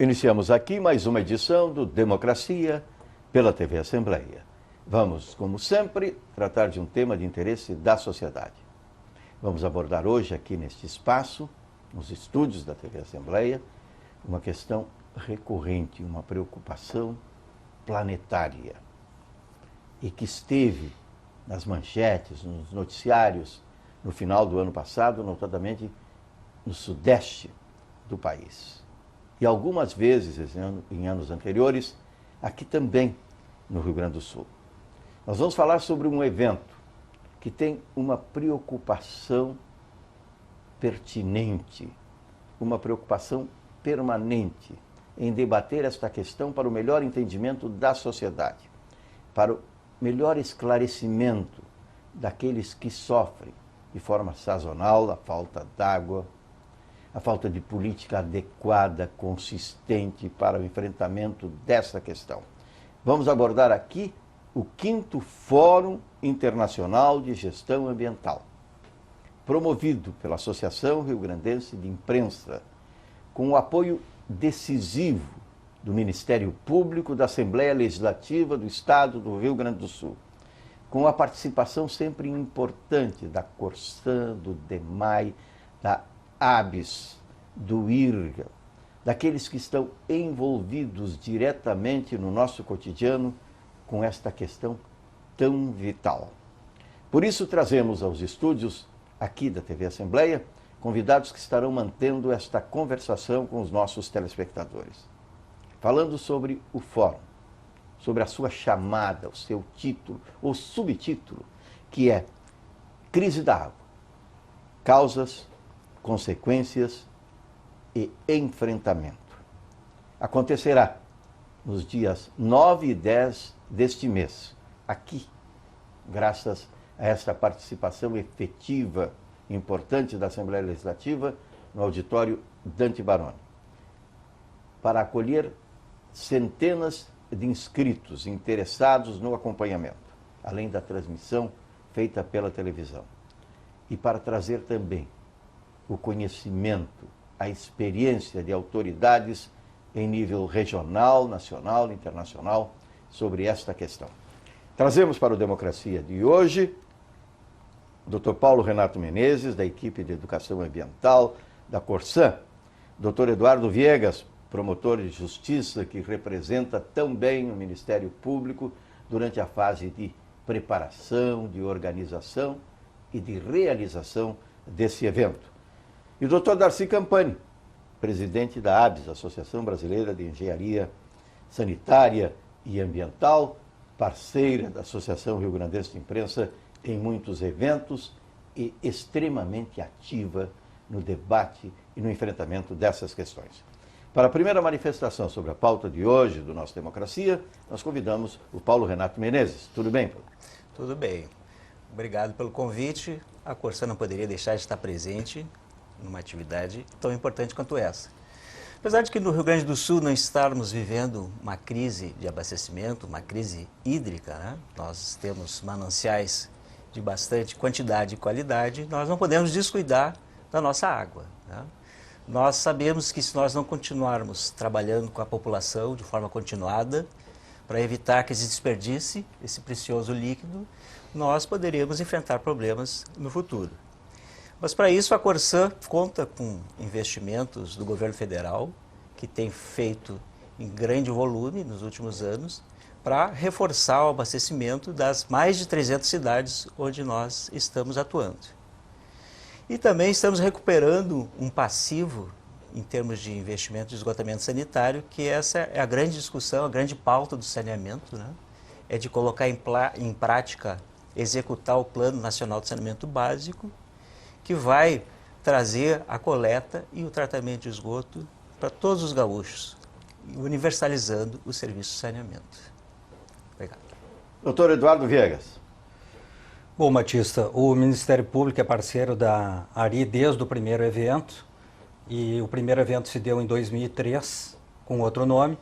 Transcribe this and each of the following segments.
Iniciamos aqui mais uma edição do Democracia pela TV Assembleia. Vamos, como sempre, tratar de um tema de interesse da sociedade. Vamos abordar hoje aqui neste espaço, nos estúdios da TV Assembleia, uma questão recorrente, uma preocupação planetária e que esteve nas manchetes, nos noticiários, no final do ano passado, notadamente no sudeste do país. E algumas vezes, em anos anteriores, aqui também no Rio Grande do Sul. Nós vamos falar sobre um evento que tem uma preocupação pertinente, uma preocupação permanente em debater esta questão para o melhor entendimento da sociedade, para o melhor esclarecimento daqueles que sofrem de forma sazonal a falta d'água, a falta de política adequada, consistente para o enfrentamento dessa questão. Vamos abordar aqui o 5º Fórum Internacional de Gestão Ambiental, promovido pela Associação Rio-Grandense de Imprensa, com o apoio decisivo do Ministério Público, da Assembleia Legislativa do Estado do Rio Grande do Sul, com a participação sempre importante da Corsã, do DEMAI, da ABS, do IRGA, daqueles que estão envolvidos diretamente no nosso cotidiano com esta questão tão vital. Por isso trazemos aos estúdios aqui da TV Assembleia convidados que estarão mantendo esta conversação com os nossos telespectadores, falando sobre o fórum, sobre a sua chamada, o seu título, ou subtítulo, que é Crise da Água, Causas, Consequências e Enfrentamento. Acontecerá nos dias 9 e 10 deste mês, aqui, graças a esta participação efetiva, importante da Assembleia Legislativa, no auditório Dante Baroni, para acolher centenas de inscritos interessados no acompanhamento, além da transmissão feita pela televisão, e para trazer também o conhecimento, a experiência de autoridades em nível regional, nacional, internacional sobre esta questão. Trazemos para o Democracia de hoje o Dr. Paulo Renato Menezes, da equipe de Educação Ambiental da Corsã, Dr. Eduardo Viegas, promotor de justiça que representa tão bem o Ministério Público durante a fase de preparação, de organização e de realização desse evento. E o Dr. Darcy Campani, presidente da ABS, Associação Brasileira de Engenharia Sanitária e Ambiental, parceira da Associação Rio-Grandense de Imprensa em muitos eventos e extremamente ativa no debate e no enfrentamento dessas questões. Para a primeira manifestação sobre a pauta de hoje do nosso Democracia, nós convidamos o Paulo Renato Menezes. Tudo bem, Paulo? Tudo bem. Obrigado pelo convite. A Corsã não poderia deixar de estar presente numa atividade tão importante quanto essa. Apesar de que no Rio Grande do Sul não estarmos vivendo uma crise de abastecimento, uma crise hídrica, né? Nós temos mananciais de bastante quantidade e qualidade, nós não podemos descuidar da nossa água, né? Nós sabemos que se nós não continuarmos trabalhando com a população de forma continuada, para evitar que se desperdice esse precioso líquido, nós poderíamos enfrentar problemas no futuro. Mas para isso a Corsã conta com investimentos do governo federal, que tem feito em grande volume nos últimos anos, para reforçar o abastecimento das mais de 300 cidades onde nós estamos atuando. E também estamos recuperando um passivo em termos de investimento de esgotamento sanitário, que essa é a grande discussão, a grande pauta do saneamento, né? É de colocar em prática, executar o Plano Nacional de Saneamento Básico, que vai trazer a coleta e o tratamento de esgoto para todos os gaúchos, universalizando o serviço de saneamento. Obrigado. Doutor Eduardo Viegas. Bom, Batista, o Ministério Público é parceiro da ARI desde o primeiro evento, e o primeiro evento se deu em 2003, com outro nome.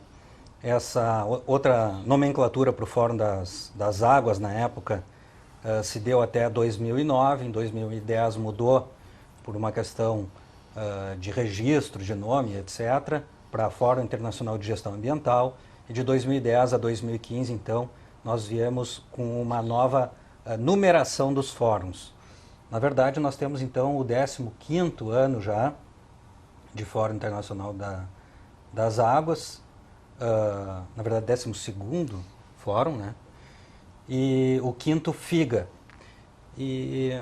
Essa outra nomenclatura para o Fórum das Águas, na época, se deu até 2009, em 2010 mudou por uma questão de registro de nome, etc. para Fórum Internacional de Gestão Ambiental, e de 2010 a 2015, então, nós viemos com uma nova numeração dos fóruns. Na verdade, nós temos, então, o 15º ano já de Fórum Internacional das Águas, na verdade, 12º Fórum, né? E o 5º FIGA. E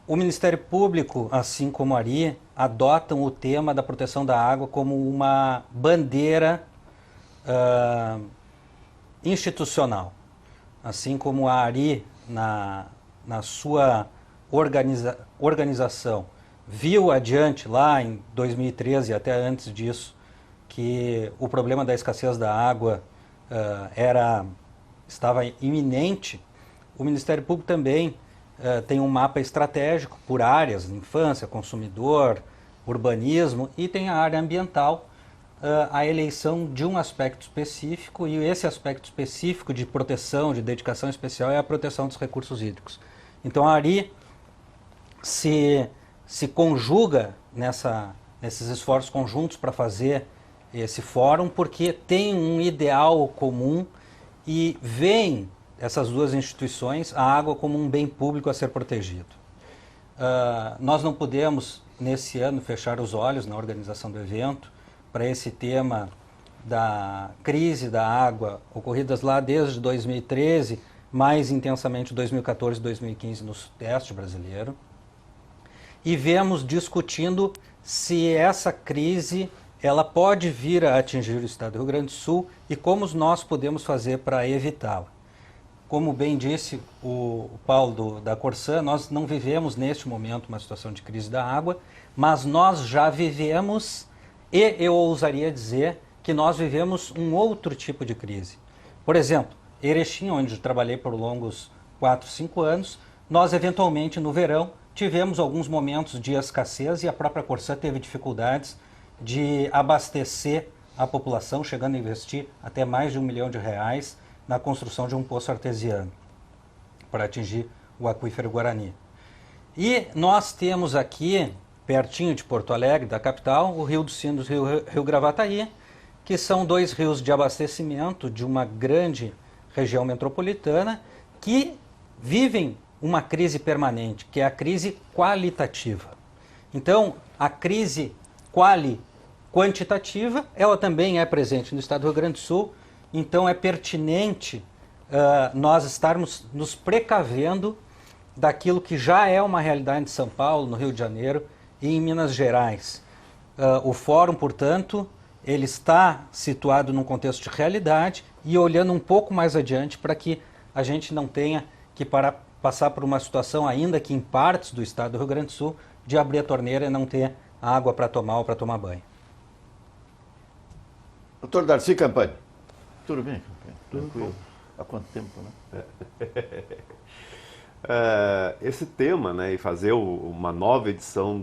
o Ministério Público, assim como a ARI, adotam o tema da proteção da água como uma bandeira institucional. Assim como a ARI, na sua organização, viu adiante lá em 2013 e até antes disso, que o problema da escassez da água estava iminente, o Ministério Público também tem um mapa estratégico por áreas, infância, consumidor, urbanismo, e tem a área ambiental, a eleição de um aspecto específico, e esse aspecto específico de proteção, de dedicação especial, é a proteção dos recursos hídricos. Então a ARI se conjuga nesses esforços conjuntos para fazer esse fórum, porque tem um ideal comum e veem essas duas instituições, a água como um bem público a ser protegido. Nós não podemos, nesse ano, fechar os olhos na organização do evento para esse tema da crise da água, ocorridas lá desde 2013, mais intensamente 2014 e 2015 no Sudeste brasileiro. E vemos discutindo se essa crise ela pode vir a atingir o estado do Rio Grande do Sul e como nós podemos fazer para evitá-la. Como bem disse o Paulo da Corsã, nós não vivemos neste momento uma situação de crise da água, mas nós já vivemos, e eu ousaria dizer que nós vivemos um outro tipo de crise. Por exemplo, Erechim, onde eu trabalhei por longos 4, 5 anos, nós eventualmente no verão tivemos alguns momentos de escassez e a própria Corsã teve dificuldades de abastecer a população, chegando a investir até mais de R$1 milhão na construção de um poço artesiano para atingir o aquífero Guarani. E nós temos aqui, pertinho de Porto Alegre, da capital, o Rio dos Sinos e o Rio Gravataí, que são dois rios de abastecimento de uma grande região metropolitana que vivem uma crise permanente, que é a crise qualitativa. Então, a crise quantitativa, ela também é presente no estado do Rio Grande do Sul, então é pertinente nós estarmos nos precavendo daquilo que já é uma realidade em São Paulo, no Rio de Janeiro e em Minas Gerais. O fórum, portanto, ele está situado num contexto de realidade e olhando um pouco mais adiante para que a gente não tenha que passar por uma situação, ainda que em partes do estado do Rio Grande do Sul, de abrir a torneira e não ter água para tomar ou para tomar banho. Doutor Darcy Campani. Tudo bem, Campani? Tranquilo. Há quanto tempo, né? Esse tema, né, e fazer uma nova edição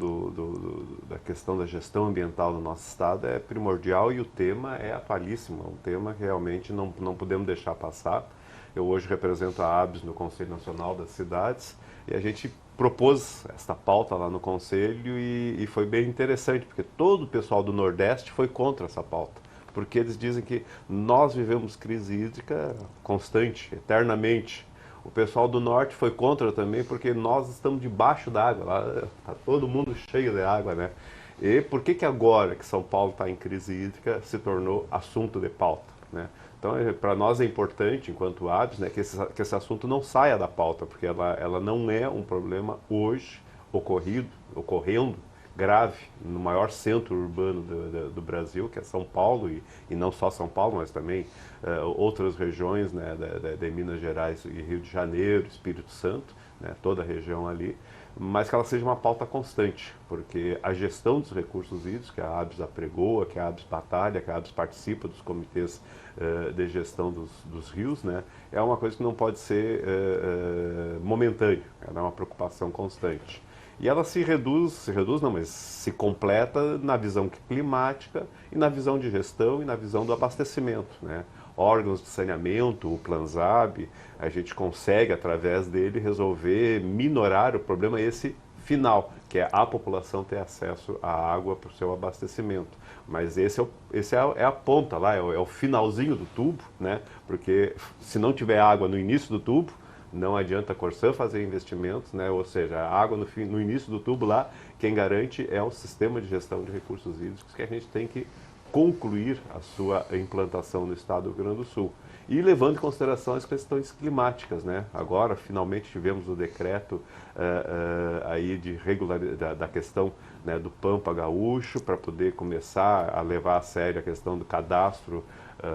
da questão da gestão ambiental no nosso estado é primordial, e o tema é atualíssimo, um tema que realmente não podemos deixar passar. Eu hoje represento a ABS no Conselho Nacional das Cidades e a gente propôs esta pauta lá no Conselho e foi bem interessante, porque todo o pessoal do Nordeste foi contra essa pauta, porque eles dizem que nós vivemos crise hídrica constante, eternamente. O pessoal do Norte foi contra também, porque nós estamos debaixo d'água, lá está todo mundo cheio de água, né? E por que agora que São Paulo está em crise hídrica se tornou assunto de pauta, né? Então, para nós é importante, enquanto ABS, né, que esse assunto não saia da pauta, porque ela não é um problema hoje ocorrendo grave no maior centro urbano do Brasil, que é São Paulo, e não só São Paulo, mas também outras regiões, né, de Minas Gerais e Rio de Janeiro, Espírito Santo, né, toda a região ali, mas que ela seja uma pauta constante, porque a gestão dos recursos hídricos, que a ABS apregoa, que a ABS batalha, que a ABS participa dos comitês de gestão dos rios, né, é uma coisa que não pode ser momentânea, ela é uma preocupação constante. E ela se completa na visão climática e na visão de gestão e na visão do abastecimento, né? Órgãos de saneamento, o Plansab, a gente consegue, através dele, minorar o problema esse final, que é a população ter acesso à água para o seu abastecimento. Mas esse é a ponta lá, é o finalzinho do tubo, né? Porque se não tiver água no início do tubo, não adianta a Corsã fazer investimentos, né? Ou seja, a água no início do tubo lá, quem garante é o sistema de gestão de recursos hídricos, que a gente tem que concluir a sua implantação no estado do Rio Grande do Sul. E levando em consideração as questões climáticas, né? Agora, finalmente, tivemos o decreto aí de regularidade da questão, né, do Pampa Gaúcho, para poder começar a levar a sério a questão do cadastro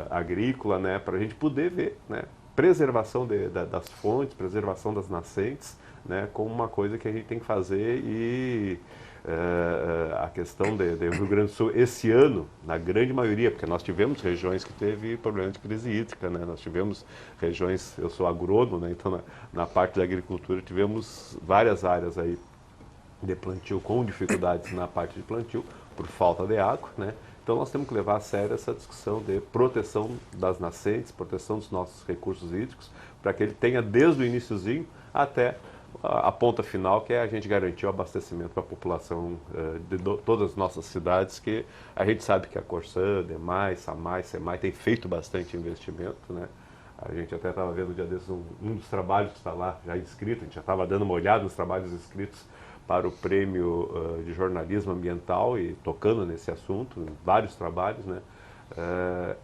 agrícola, né? Para a gente poder ver, né? Preservação das fontes, preservação das nascentes, né? Como uma coisa que a gente tem que fazer. E a questão do Rio Grande do Sul esse ano, na grande maioria, porque nós tivemos regiões que teve problema de crise hídrica, né? Nós tivemos regiões, eu sou agrônomo, né? Então na parte da agricultura tivemos várias áreas aí de plantio com dificuldades na parte de plantio por falta de água, né? Então nós temos que levar a sério essa discussão de proteção das nascentes, proteção dos nossos recursos hídricos, para que ele tenha desde o iniciozinho até a ponta final, que é a gente garantir o abastecimento para a população de todas as nossas cidades, que a gente sabe que a Corsã, DEMAI, SAMAI, SEMAI tem feito bastante investimento, né? A gente até estava vendo um dia desses um dos trabalhos que está lá já inscrito, a gente já estava dando uma olhada nos trabalhos inscritos para o prêmio de jornalismo ambiental e tocando nesse assunto, em vários trabalhos, né?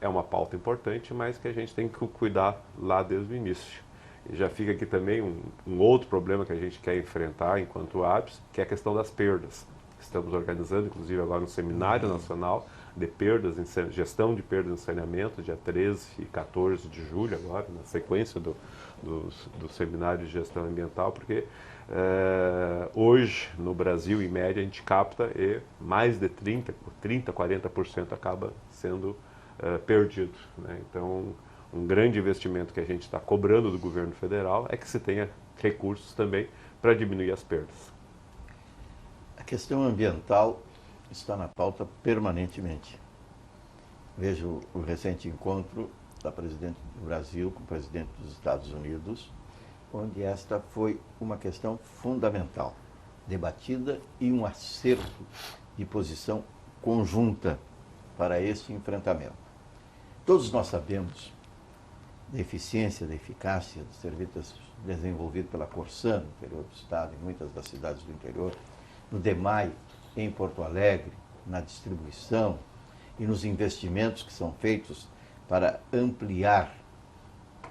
É uma pauta importante, mas que a gente tem que cuidar lá desde o início. E já fica aqui também um outro problema que a gente quer enfrentar enquanto ABS, que é a questão das perdas. Estamos organizando, inclusive, agora um seminário nacional de perdas, gestão de perdas em saneamento, dia 13 e 14 de julho agora, na sequência do seminário de gestão ambiental, porque hoje, no Brasil, em média, a gente capta e mais de 30, 40% acaba sendo perdido, né? Então, um grande investimento que a gente está cobrando do governo federal é que se tenha recursos também para diminuir as perdas. A questão ambiental está na pauta permanentemente. Vejo o recente encontro da presidente do Brasil com o presidente dos Estados Unidos, onde esta foi uma questão fundamental, debatida e um acerto de posição conjunta para este enfrentamento. Todos nós sabemos da eficiência, da eficácia dos serviços desenvolvidos pela Corsã no interior do estado, em muitas das cidades do interior, no DEMAI, em Porto Alegre, na distribuição e nos investimentos que são feitos para ampliar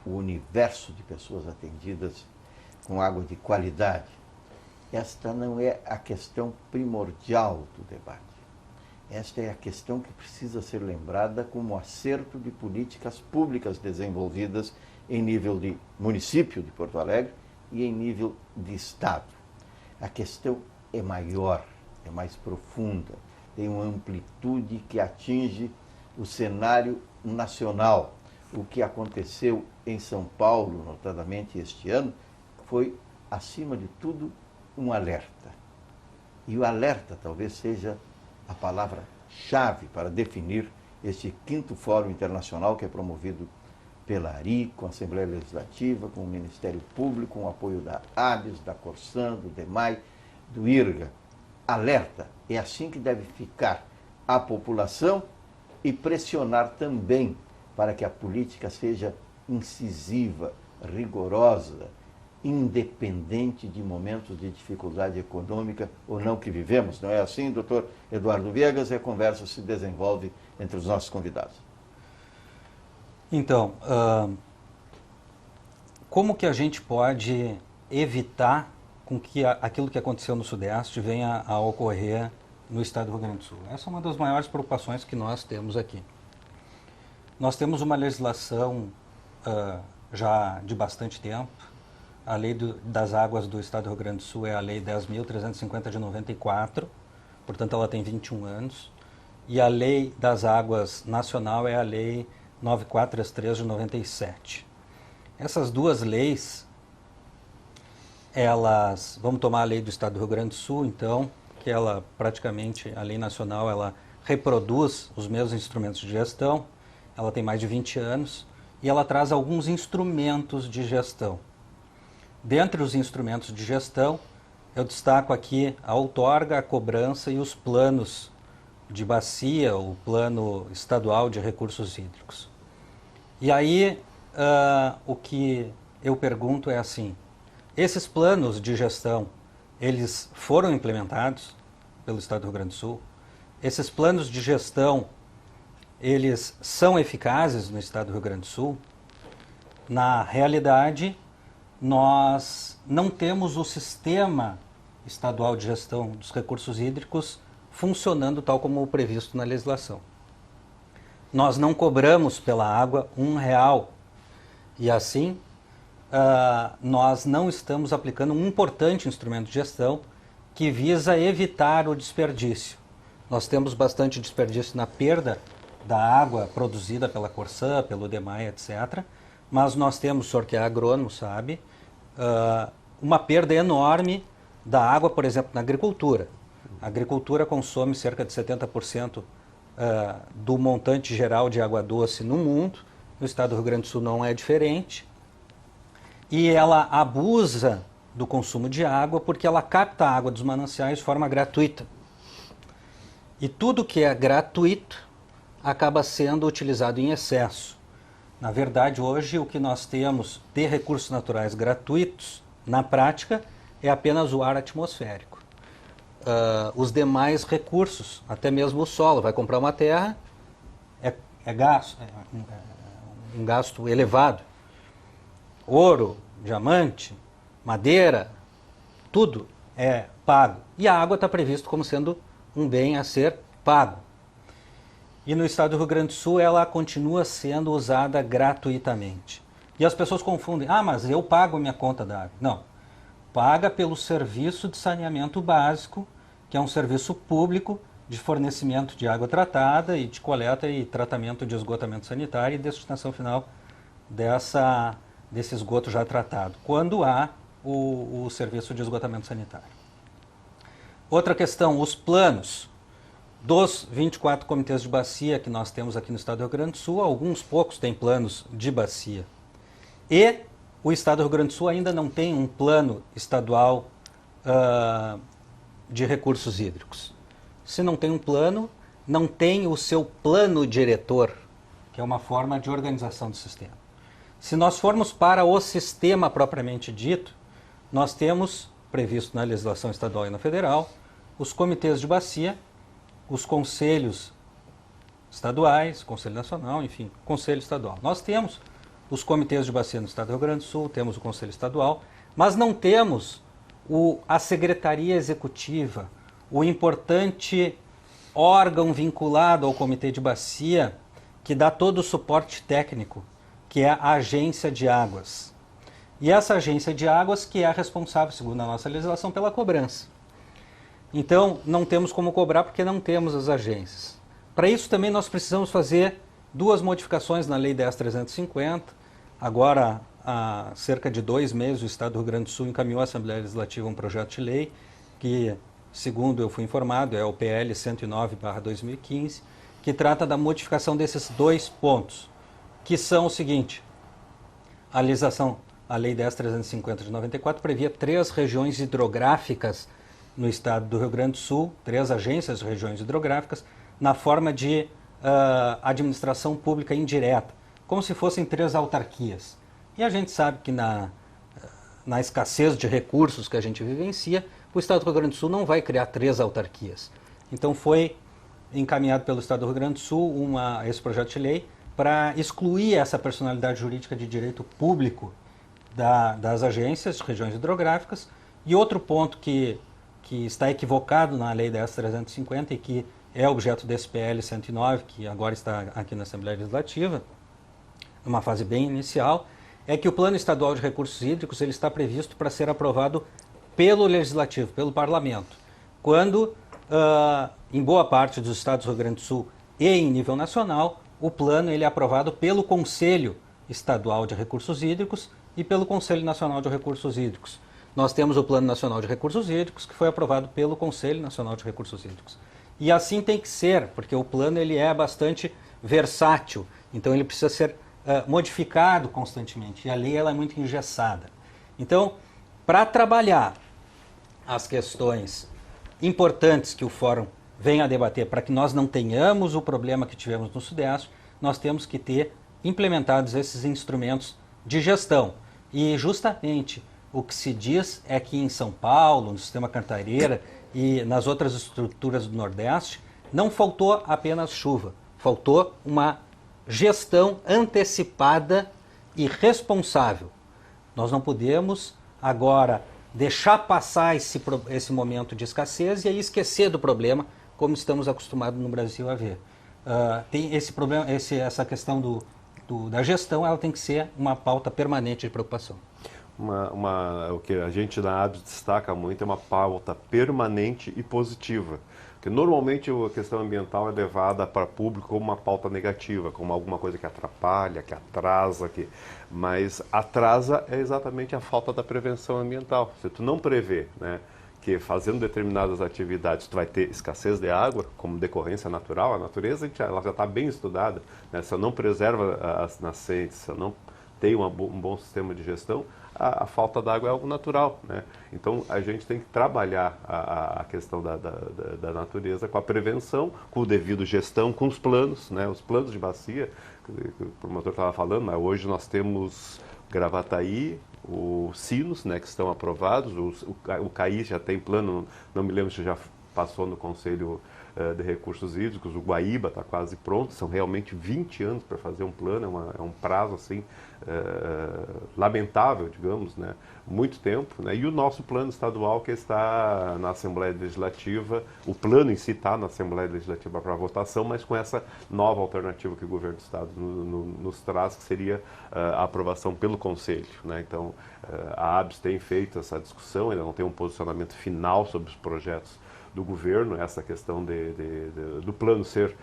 o universo de pessoas atendidas com água de qualidade. Esta não é a questão primordial do debate. Esta é a questão que precisa ser lembrada como acerto de políticas públicas desenvolvidas em nível de município de Porto Alegre e em nível de estado. A questão é maior, é mais profunda, tem uma amplitude que atinge o cenário nacional. O que aconteceu em São Paulo, notadamente este ano, foi, acima de tudo, um alerta. E o alerta talvez seja a palavra-chave para definir este 5º Fórum Internacional que é promovido pela ARI, com a Assembleia Legislativa, com o Ministério Público, com o apoio da ABS, da Corsã, do DEMAI, do IRGA. Alerta, é assim que deve ficar a população e pressionar também para que a política seja incisiva, rigorosa, independente de momentos de dificuldade econômica ou não que vivemos. Não é assim, doutor Eduardo Viegas? E a conversa se desenvolve entre os nossos convidados. Então, como que a gente pode evitar com que aquilo que aconteceu no Sudeste venha a ocorrer no estado do Rio Grande do Sul? Essa é uma das maiores preocupações que nós temos aqui. Nós temos uma legislação já de bastante tempo. A Lei das Águas do Estado do Rio Grande do Sul é a Lei 10.350 de 94, portanto ela tem 21 anos. E a Lei das Águas Nacional é a Lei 9433 de 97. Essas duas leis, vamos tomar a Lei do Estado do Rio Grande do Sul, então, que ela praticamente, a Lei Nacional, ela reproduz os mesmos instrumentos de gestão, ela tem mais de 20 anos, e ela traz alguns instrumentos de gestão. Dentre os instrumentos de gestão, eu destaco aqui a outorga, a cobrança e os planos de bacia, o plano estadual de recursos hídricos. E aí, o que eu pergunto é assim, esses planos de gestão, eles foram implementados pelo Estado do Rio Grande do Sul? Esses planos de gestão, eles são eficazes no Estado do Rio Grande do Sul? Na realidade, nós não temos o sistema estadual de gestão dos recursos hídricos funcionando tal como previsto na legislação. Nós não cobramos pela água R$1 e assim nós não estamos aplicando um importante instrumento de gestão que visa evitar o desperdício. Nós temos bastante desperdício na perda da água produzida pela Corsã, pelo DEMAI, etc., mas nós temos, o senhor que é agrônomo sabe, uma perda enorme da água, por exemplo, na agricultura. A agricultura consome cerca de 70% do montante geral de água doce no mundo. No estado do Rio Grande do Sul não é diferente. E ela abusa do consumo de água porque ela capta a água dos mananciais de forma gratuita. E tudo que é gratuito acaba sendo utilizado em excesso. Na verdade, hoje o que nós temos de recursos naturais gratuitos, na prática, é apenas o ar atmosférico. Os demais recursos, até mesmo o solo, vai comprar uma terra, é gasto, um gasto elevado. Ouro, diamante, madeira, tudo é pago. E a água está previsto como sendo um bem a ser pago. E no estado do Rio Grande do Sul ela continua sendo usada gratuitamente. E as pessoas confundem, mas eu pago a minha conta da água. Não, paga pelo serviço de saneamento básico, que é um serviço público de fornecimento de água tratada e de coleta e tratamento de esgotamento sanitário e destinação final desse esgoto já tratado, quando há o serviço de esgotamento sanitário. Outra questão, os planos. Dos 24 comitês de bacia que nós temos aqui no estado do Rio Grande do Sul, alguns poucos têm planos de bacia. E o estado do Rio Grande do Sul ainda não tem um plano estadual de recursos hídricos. Se não tem um plano, não tem o seu plano diretor, que é uma forma de organização do sistema. Se nós formos para o sistema propriamente dito, nós temos, previsto na legislação estadual e na federal, os comitês de bacia, os conselhos estaduais, Conselho Nacional, enfim, Conselho Estadual. Nós temos os comitês de bacia no estado do Rio Grande do Sul, temos o Conselho Estadual, mas não temos a Secretaria Executiva, o importante órgão vinculado ao Comitê de Bacia, que dá todo o suporte técnico, que é a Agência de Águas. E essa Agência de Águas que é responsável, segundo a nossa legislação, pela cobrança. Então, não temos como cobrar porque não temos as agências. Para isso também nós precisamos fazer duas modificações na Lei 10.350. Agora, há cerca de 2 meses, o Estado do Rio Grande do Sul encaminhou à Assembleia Legislativa um projeto de lei que, segundo eu fui informado, é o PL 109/2015, que trata da modificação desses 2 pontos, que são o seguinte: a legislação, a Lei 10.350 de 94, previa 3 regiões hidrográficas no estado do Rio Grande do Sul, 3 agências de regiões hidrográficas, na forma de administração pública indireta, como se fossem 3 autarquias. E a gente sabe que na escassez de recursos que a gente vivencia, o estado do Rio Grande do Sul não vai criar 3 autarquias. Então foi encaminhado pelo estado do Rio Grande do Sul esse projeto de lei para excluir essa personalidade jurídica de direito público das agências de regiões hidrográficas. E outro ponto que está equivocado na Lei 10.350 e que é objeto desse PL 109, que agora está aqui na Assembleia Legislativa, numa fase bem inicial, é que o Plano Estadual de Recursos Hídricos ele está previsto para ser aprovado pelo Legislativo, pelo Parlamento, quando, em boa parte dos estados do Rio Grande do Sul e em nível nacional, o plano ele é aprovado pelo Conselho Estadual de Recursos Hídricos e pelo Conselho Nacional de Recursos Hídricos. Nós temos o Plano Nacional de Recursos Hídricos, que foi aprovado pelo Conselho Nacional de Recursos Hídricos. E assim tem que ser, porque o plano ele é bastante versátil, então ele precisa ser modificado constantemente, e a lei ela é muito engessada. Então, para trabalhar as questões importantes que o Fórum vem a debater para que nós não tenhamos o problema que tivemos no Sudeste, nós temos que ter implementados esses instrumentos de gestão. E justamente o que se diz é que em São Paulo, no sistema Cantareira e nas outras estruturas do Nordeste, não faltou apenas chuva, faltou uma gestão antecipada e responsável. Nós não podemos agora deixar passar esse momento de escassez e aí esquecer do problema, como estamos acostumados no Brasil a ver. Tem esse problema, essa questão da gestão, ela tem que ser uma pauta permanente de preocupação. O que a gente na ABS destaca muito é uma pauta permanente e positiva. Porque normalmente a questão ambiental é levada para o público como uma pauta negativa, como alguma coisa que atrapalha, que atrasa, mas atrasa é exatamente a falta da prevenção ambiental. Se tu não prevê, né, que fazendo determinadas atividades tu vai ter escassez de água como decorrência natural, a natureza ela já está bem estudada, né? Se eu não preserva as nascentes, se eu não tenho um bom sistema de gestão, a falta d'água é algo natural, né? Então a gente tem que trabalhar a questão da natureza com a prevenção, com o devido gestão, com os planos, né? Os planos de bacia, que o promotor estava falando, mas hoje nós temos Gravataí, os Sinos, né, que estão aprovados, o CAI já tem plano, não me lembro se já passou no Conselho de Recursos Hídricos, o Guaíba está quase pronto, são realmente 20 anos para fazer um plano, é um prazo assim, lamentável, digamos, né, muito tempo, né, e o nosso plano estadual que está na Assembleia Legislativa, o plano em si está na Assembleia Legislativa para votação, mas com essa nova alternativa que o Governo do Estado nos traz, que seria a aprovação pelo Conselho, né, então a ABS tem feito essa discussão, ainda não tem um posicionamento final sobre os projetos do governo, essa questão do plano ser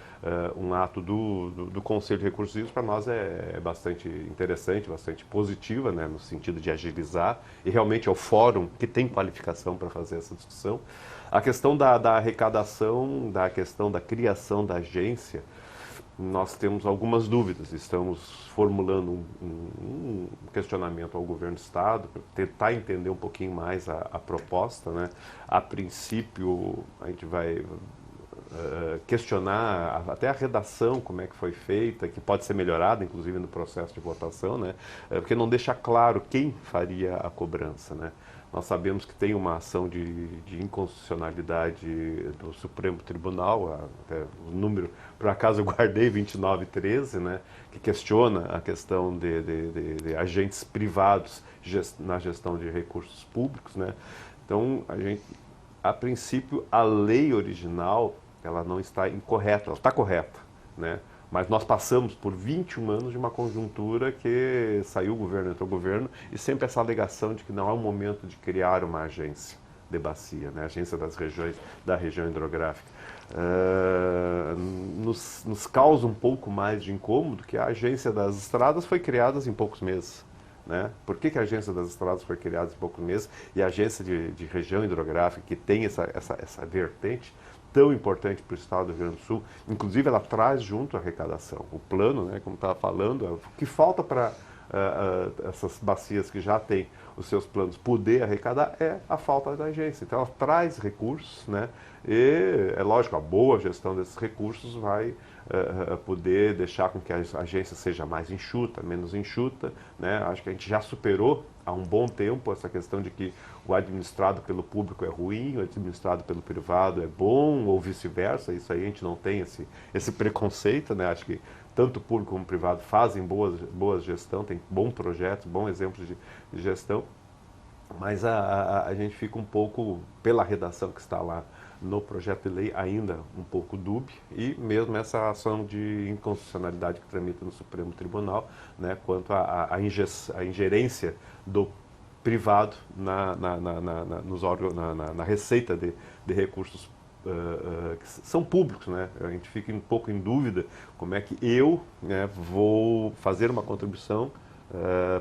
um ato do Conselho de Recursos Hídricos, para nós é bastante interessante, bastante positiva, né, no sentido de agilizar, e realmente é o fórum que tem qualificação para fazer essa discussão. A questão da arrecadação, da questão da criação da agência, nós temos algumas dúvidas, estamos formulando um questionamento ao governo do Estado, para tentar entender um pouquinho mais a proposta, né? A princípio, a gente vai questionar até a redação, como é que foi feita, que pode ser melhorada, inclusive no processo de votação, né? Porque não deixa claro quem faria a cobrança, né? Nós sabemos que tem uma ação de inconstitucionalidade do Supremo Tribunal, até o número, por acaso eu guardei 2913, né, que questiona a questão de agentes privados na gestão de recursos públicos, né. Então, a princípio, a lei original, ela não está incorreta, ela está correta, né. Mas nós passamos por 21 anos de uma conjuntura que saiu o governo, entrou o governo, e sempre essa alegação de que não é o momento de criar uma agência de bacia, né? Agência das regiões, da região hidrográfica. Nos causa um pouco mais de incômodo que a Agência das Estradas foi criada em poucos meses. Né? Por que a Agência das Estradas foi criada em poucos meses e a Agência de Região Hidrográfica, que tem essa vertente tão importante para o Estado do Rio Grande do Sul, inclusive ela traz junto a arrecadação. O plano, né, como estava falando, o que falta para essas bacias que já têm os seus planos poder arrecadar é a falta da agência. Então ela traz recursos, né, e é lógico, a boa gestão desses recursos vai poder deixar com que a agência seja mais enxuta, menos enxuta, né? Acho que a gente já superou há um bom tempo essa questão de que o administrado pelo público é ruim, o administrado pelo privado é bom, ou vice-versa. Isso aí a gente não tem esse preconceito, né? Acho que tanto o público como o privado fazem boa gestão, tem bons projetos, bons exemplos de gestão, mas a gente fica um pouco, pela redação que está lá no projeto de lei, ainda um pouco dúbio, e mesmo essa ação de inconstitucionalidade que tramita no Supremo Tribunal, né, quanto à ingerência do privado nos órgãos, na receita de recursos que são públicos, né? A gente fica um pouco em dúvida como é que eu, né, vou fazer uma contribuição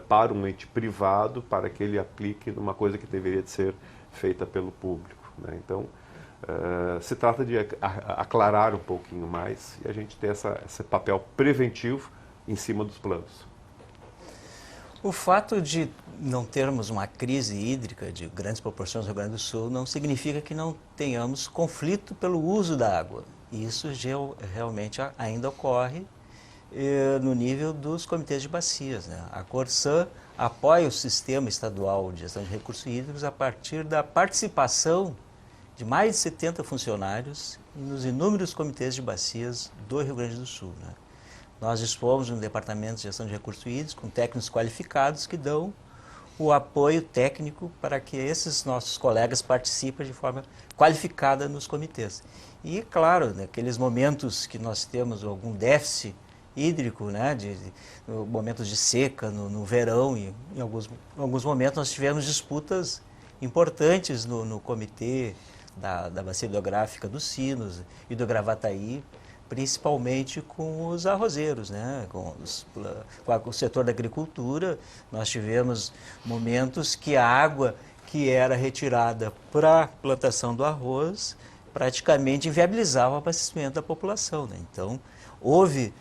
para um ente privado para que ele aplique numa coisa que deveria de ser feita pelo público, né? Então, se trata de aclarar um pouquinho mais e a gente ter esse papel preventivo em cima dos planos. O fato de não termos uma crise hídrica de grandes proporções no Rio Grande do Sul não significa que não tenhamos conflito pelo uso da água. Isso realmente ainda ocorre no nível dos comitês de bacias, né? A Corsã apoia o Sistema Estadual de Gestão de Recursos Hídricos a partir da participação de mais de 70 funcionários nos inúmeros comitês de bacias do Rio Grande do Sul, né? Nós dispomos de um departamento de gestão de recursos hídricos com técnicos qualificados que dão o apoio técnico para que esses nossos colegas participem de forma qualificada nos comitês. E, claro, naqueles momentos que nós temos algum déficit hídrico, né, momentos de seca no verão, e em alguns momentos nós tivemos disputas importantes no comitê da Bacia Hidrográfica dos Sinos e do Gravataí, principalmente com os arrozeiros, né? com o setor da agricultura. Nós tivemos momentos que a água que era retirada para a plantação do arroz praticamente inviabilizava o abastecimento da população, né? Então, houve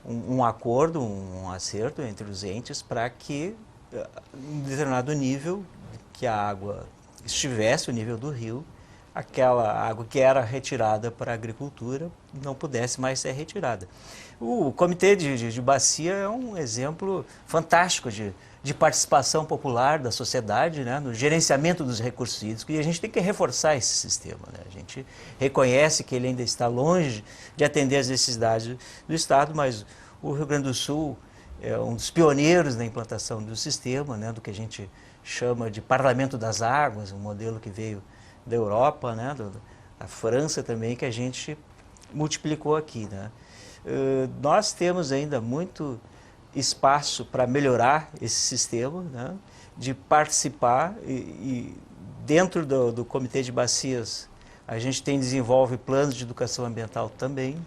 um acordo, um acerto entre os entes para que, em determinado nível, que a água estivesse o nível do rio, aquela água que era retirada para a agricultura não pudesse mais ser retirada. O Comitê de Bacia é um exemplo fantástico de participação popular da sociedade, né, no gerenciamento dos recursos hídricos, e a gente tem que reforçar esse sistema, né? A gente reconhece que ele ainda está longe de atender às necessidades do Estado, mas o Rio Grande do Sul é um dos pioneiros na implantação do sistema, né, do que a gente chama de Parlamento das Águas, um modelo que veio da Europa, né, da França também, que a gente multiplicou aqui, né? Nós temos ainda muito espaço para melhorar esse sistema, né, de participar e dentro do Comitê de Bacias a gente desenvolve planos de educação ambiental também.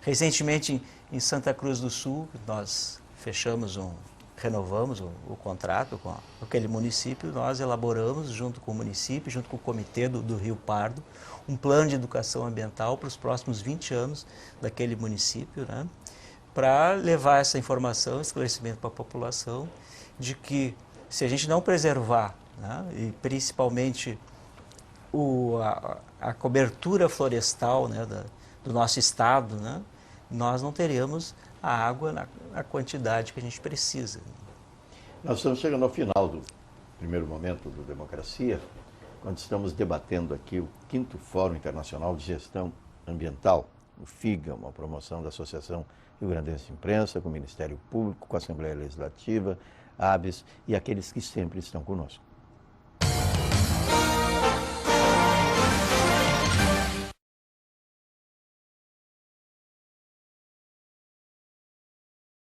Recentemente em Santa Cruz do Sul nós renovamos o contrato com aquele município. Nós elaboramos junto com o município, junto com o comitê do Rio Pardo, um plano de educação ambiental para os próximos 20 anos daquele município, né, para levar essa informação, esclarecimento para a população, de que se a gente não preservar, né, e principalmente a cobertura florestal, né, do nosso estado, né, nós não teremos a água na quantidade que a gente precisa. Nós estamos chegando ao final do primeiro momento do Democracia, quando estamos debatendo aqui o 5º Fórum Internacional de Gestão Ambiental, o FIGA, uma promoção da Associação Rio Grandense de Imprensa, com o Ministério Público, com a Assembleia Legislativa, ABES e aqueles que sempre estão conosco.